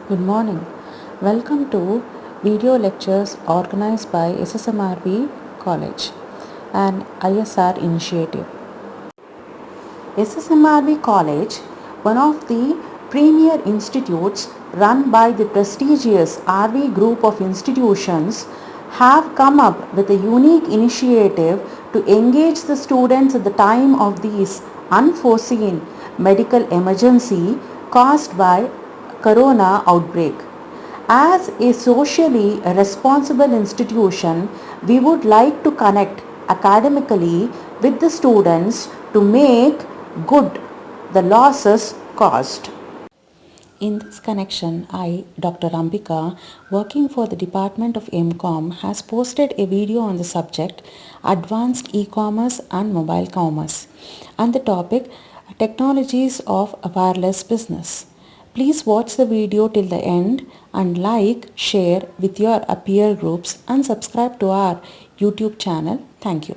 Good morning. Welcome to video lectures organized by SSMRB College, an ISR initiative. SSMRB College, one of the premier institutes run by the prestigious RV group of institutions, have come up with a unique initiative to engage the students at the time of these unforeseen medical emergency caused by corona outbreak. As a socially responsible institution, we would like to connect academically with the students to make good the losses caused. In this connection, I, Dr. Ambika, working for the Department of MCOM, has posted a video on the subject Advanced E-commerce and Mobile Commerce and the topic Technologies of a Wireless Business. Please watch the video till the end and like, share with your peer groups and subscribe to our YouTube channel. Thank you.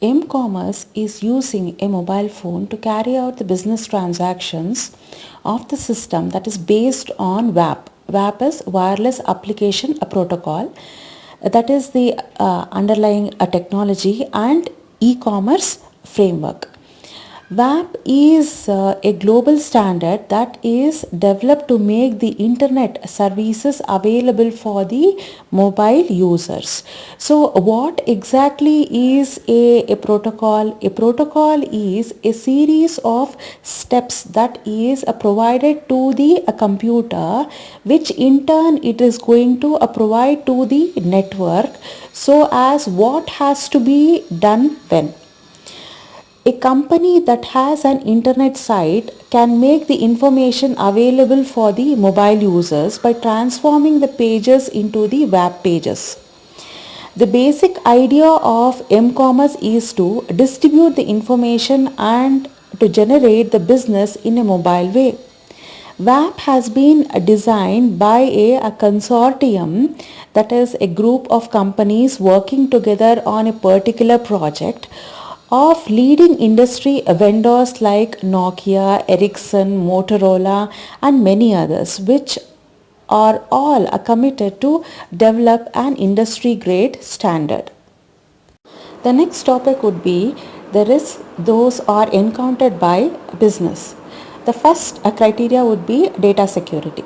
M-commerce is using a mobile phone to carry out the business transactions of the system that is based on WAP. WAP is Wireless Application Protocol. That is the underlying technology and e-commerce framework. WAP is a global standard that is developed to make the internet services available for the mobile users. So what exactly is a protocol? A protocol is a series of steps that is provided to the computer, which in turn it is going to provide to the network, so as what has to be done when. A company that has an internet site can make the information available for the mobile users by transforming the pages into the web pages. The basic idea of m-commerce is to distribute the information and to generate the business in a mobile way. WAP has been designed by a consortium, that is a group of companies working together on a particular project, of leading industry vendors like Nokia, Ericsson, Motorola and many others, which are all committed to develop an industry grade standard. The next topic would be the risks those are encountered by business. The first criteria would be data security.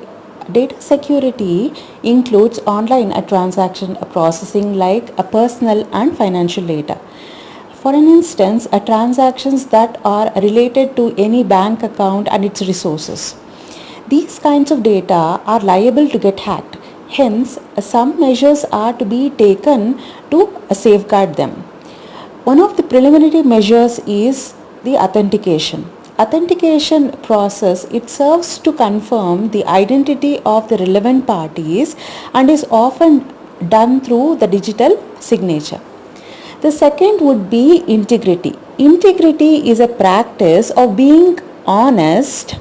Data security includes online transaction processing like personal and financial data. For an instance, transactions that are related to any bank account and its resources. These kinds of data are liable to get hacked. Hence, some measures are to be taken to safeguard them. One of the preliminary measures is the authentication. Authentication process, it serves to confirm the identity of the relevant parties and is often done through the digital signature. The second would be integrity. Integrity is a practice of being honest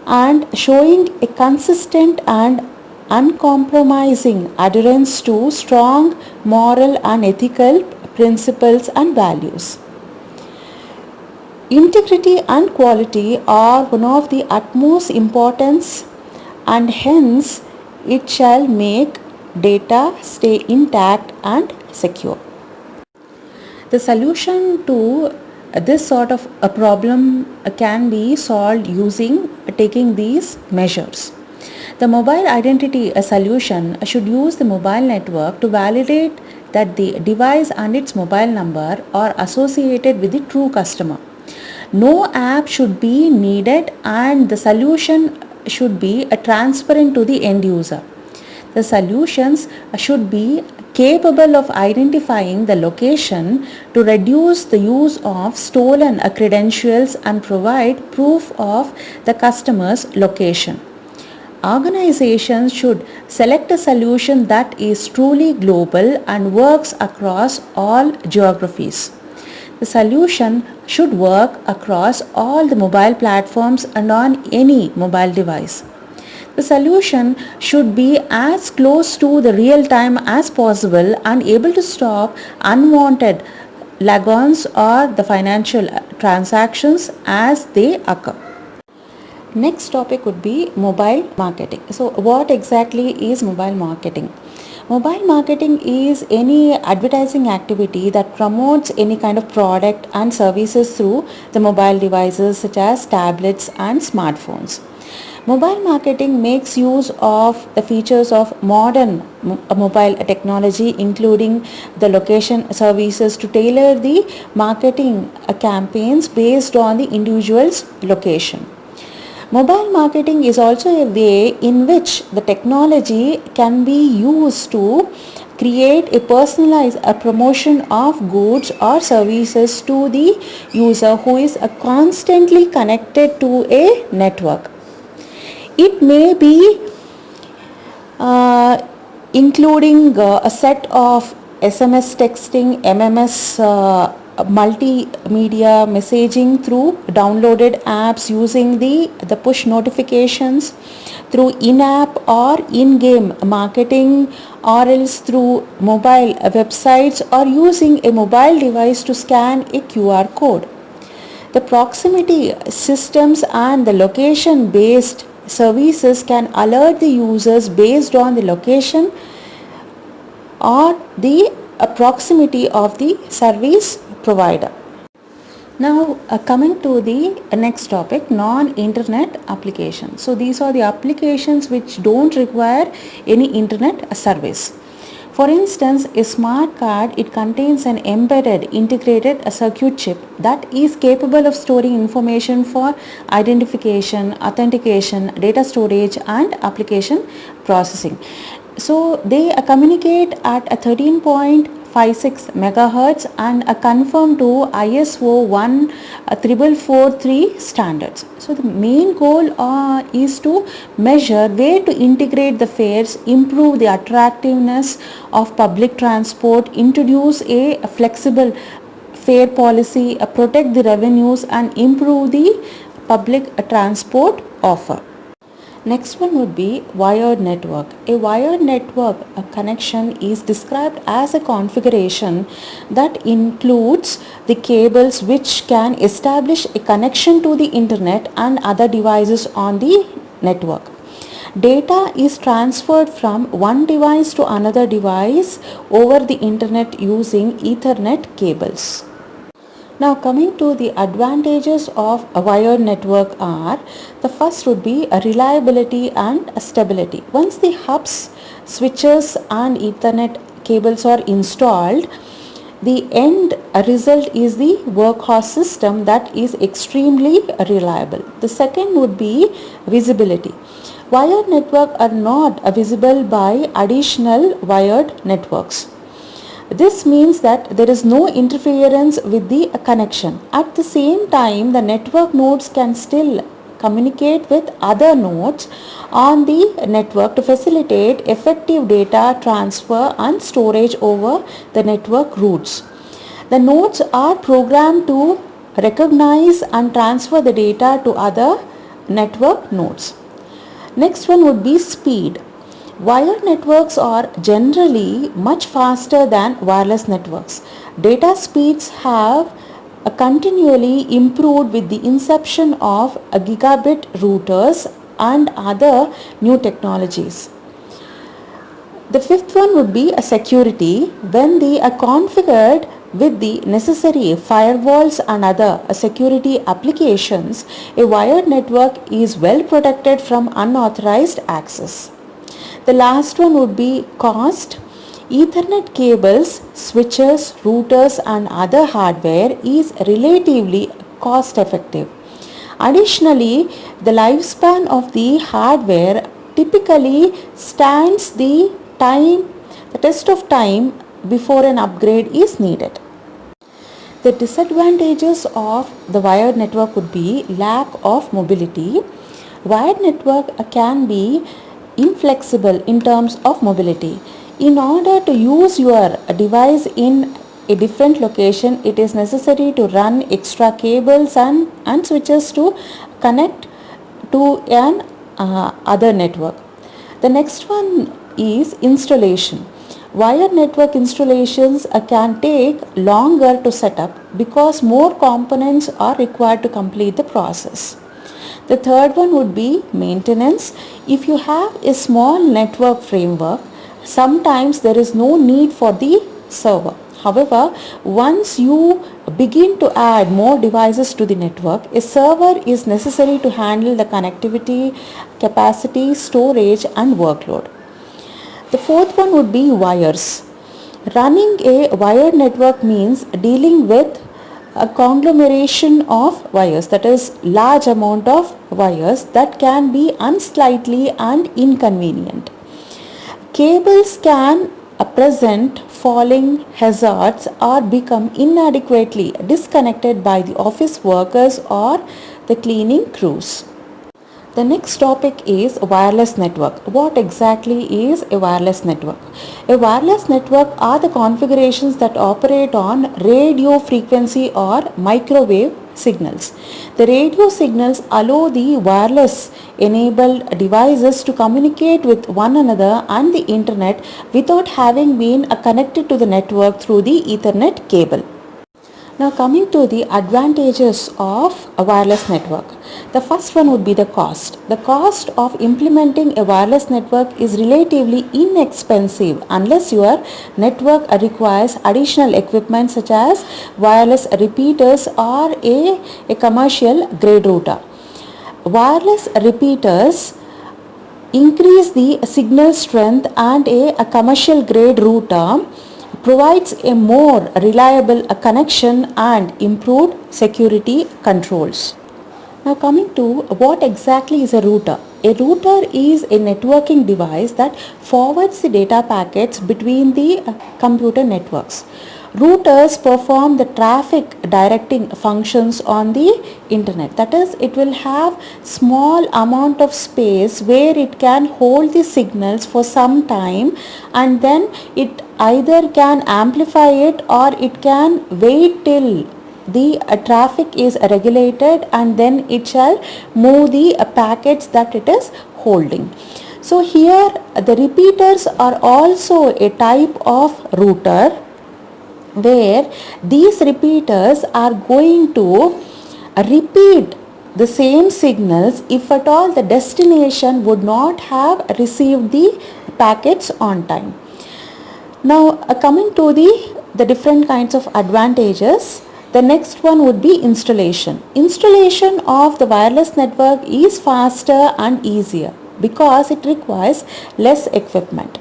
and showing a consistent and uncompromising adherence to strong moral and ethical principles and values. Integrity and quality are one of the utmost importance, and hence it shall make data stay intact and secure. The solution to this sort of a problem can be solved using taking these measures. The mobile identity solution should use the mobile network to validate that the device and its mobile number are associated with the true customer. No app should be needed and the solution should be transparent to the end user. The solutions should be capable of identifying the location to reduce the use of stolen credentials and provide proof of the customer's location. Organizations should select a solution that is truly global and works across all geographies. The solution should work across all the mobile platforms and on any mobile device. The solution should be as close to the real time as possible and able to stop unwanted logons or the financial transactions as they occur. Next topic would be mobile marketing. So what exactly is mobile marketing? Mobile marketing is any advertising activity that promotes any kind of product and services through the mobile devices such as tablets and smartphones. Mobile marketing makes use of the features of modern mobile technology, including the location services, to tailor the marketing campaigns based on the individual's location. Mobile marketing is also a way in which the technology can be used to create a personalized promotion of goods or services to the user who is constantly connected to a network. It may be uh, including a set of SMS texting, MMS, multimedia messaging through downloaded apps, using the push notifications through in-app or in-game marketing, or else through mobile websites, or using a mobile device to scan a QR code. The proximity systems and the location based services can alert the users based on the location or the proximity of the service provider. Now coming to the next topic, non-internet applications. So these are the applications which don't require any internet service. For instance, a smart card, it contains an embedded integrated circuit chip that is capable of storing information for identification, authentication, data storage and application processing. So they communicate at a 13.56 megahertz and conform to ISO 14443 standards. So the main goal is to measure where to integrate the fares, improve the attractiveness of public transport, introduce a flexible fare policy, protect the revenues and improve the public transport offer. Next one would be wired network. A wired network connection is described as a configuration that includes the cables which can establish a connection to the internet and other devices on the network. Data is transferred from one device to another device over the internet using Ethernet cables. Now coming to the advantages of a wired network are, the first would be a reliability and a stability. Once the hubs, switches and Ethernet cables are installed, the end result is the workhorse system that is extremely reliable. The second would be visibility. Wired networks are not visible by additional wired networks. This means that there is no interference with the connection. At the same time, the network nodes can still communicate with other nodes on the network to facilitate effective data transfer and storage over the network routes. The nodes are programmed to recognize and transfer the data to other network nodes. Next one would be speed. Wired networks are generally much faster than wireless networks. Data speeds have continually improved with the inception of gigabit routers and other new technologies. The fifth one would be a security. When they are configured with the necessary firewalls and other security applications, a wired network is well protected from unauthorized access. The last one would be cost. Ethernet cables, switches, routers and other hardware is relatively cost effective. Additionally, the lifespan of the hardware typically stands the test of time before an upgrade is needed. The disadvantages of the wired network would be lack of mobility. Wired network can be inflexible in terms of mobility. In order to use your device in a different location, it is necessary to run extra cables and switches to connect to an other network. The next one is installation. Wired network installations can take longer to set up because more components are required to complete the process. The third one would be maintenance. If you have a small network framework, sometimes there is no need for the server. However, once you begin to add more devices to the network, a server is necessary to handle the connectivity, capacity, storage and workload. The fourth one would be wires. Running a wired network means dealing with a conglomeration of wires, that is large amount of wires that can be unsightly and inconvenient. Cables can present falling hazards or become inadequately disconnected by the office workers or the cleaning crews. The next topic is wireless network. What exactly is a wireless network? A wireless network are the configurations that operate on radio frequency or microwave signals. The radio signals allow the wireless enabled devices to communicate with one another and the internet without having been connected to the network through the Ethernet cable. Now coming to the advantages of a wireless network. The first one would be the cost. The cost of implementing a wireless network is relatively inexpensive unless your network requires additional equipment such as wireless repeaters or a commercial grade router. Wireless repeaters increase the signal strength and a commercial grade router provides a more reliable connection and improved security controls. Now coming to what exactly is a router. A router is a networking device that forwards the data packets between the computer networks. Routers perform the traffic directing functions on the internet. That is, it will have small amount of space where it can hold the signals for some time, and then it either can amplify it or it can wait till the traffic is regulated and then it shall move the packets that it is holding. So here the repeaters are also a type of router where these repeaters are going to repeat the same signals if at all the destination would not have received the packets on time. Now coming to the different kinds of advantages, the next one would be installation. Installation of the wireless network is faster and easier because it requires less equipment.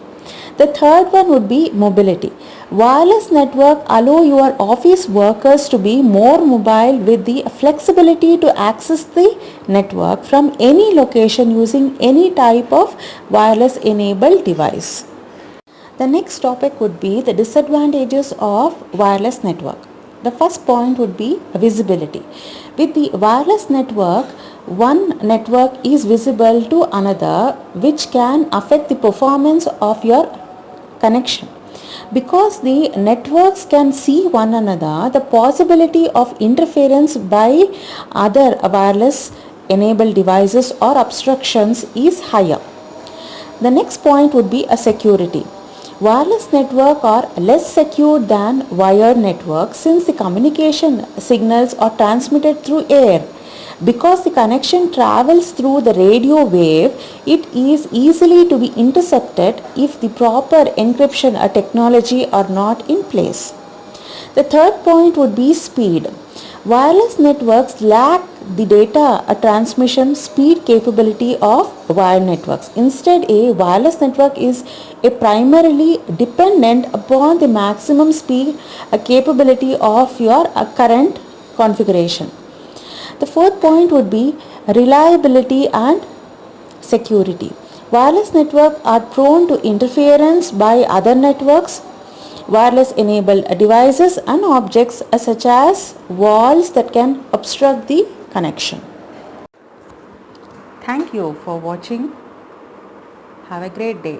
The third one would be mobility. Wireless network allow your office workers to be more mobile with the flexibility to access the network from any location using any type of wireless enabled device. The next topic would be the disadvantages of wireless network. The first point would be visibility. With the wireless network, one network is visible to another, which can affect the performance of your connection. Because the networks can see one another, the possibility of interference by other wireless enabled devices or obstructions is higher. The next point would be a security. Wireless networks are less secure than wired networks since the communication signals are transmitted through air. Because the connection travels through the radio wave, it is easily to be intercepted if the proper encryption technology are not in place. The third point would be speed. Wireless networks lack the data transmission speed capability of wired networks. Instead, a wireless network is primarily dependent upon the maximum speed capability of your current configuration. The fourth point would be reliability and security. Wireless networks are prone to interference by other networks, wireless enabled devices and objects such as walls that can obstruct the connection. Thank you for watching. Have a great day.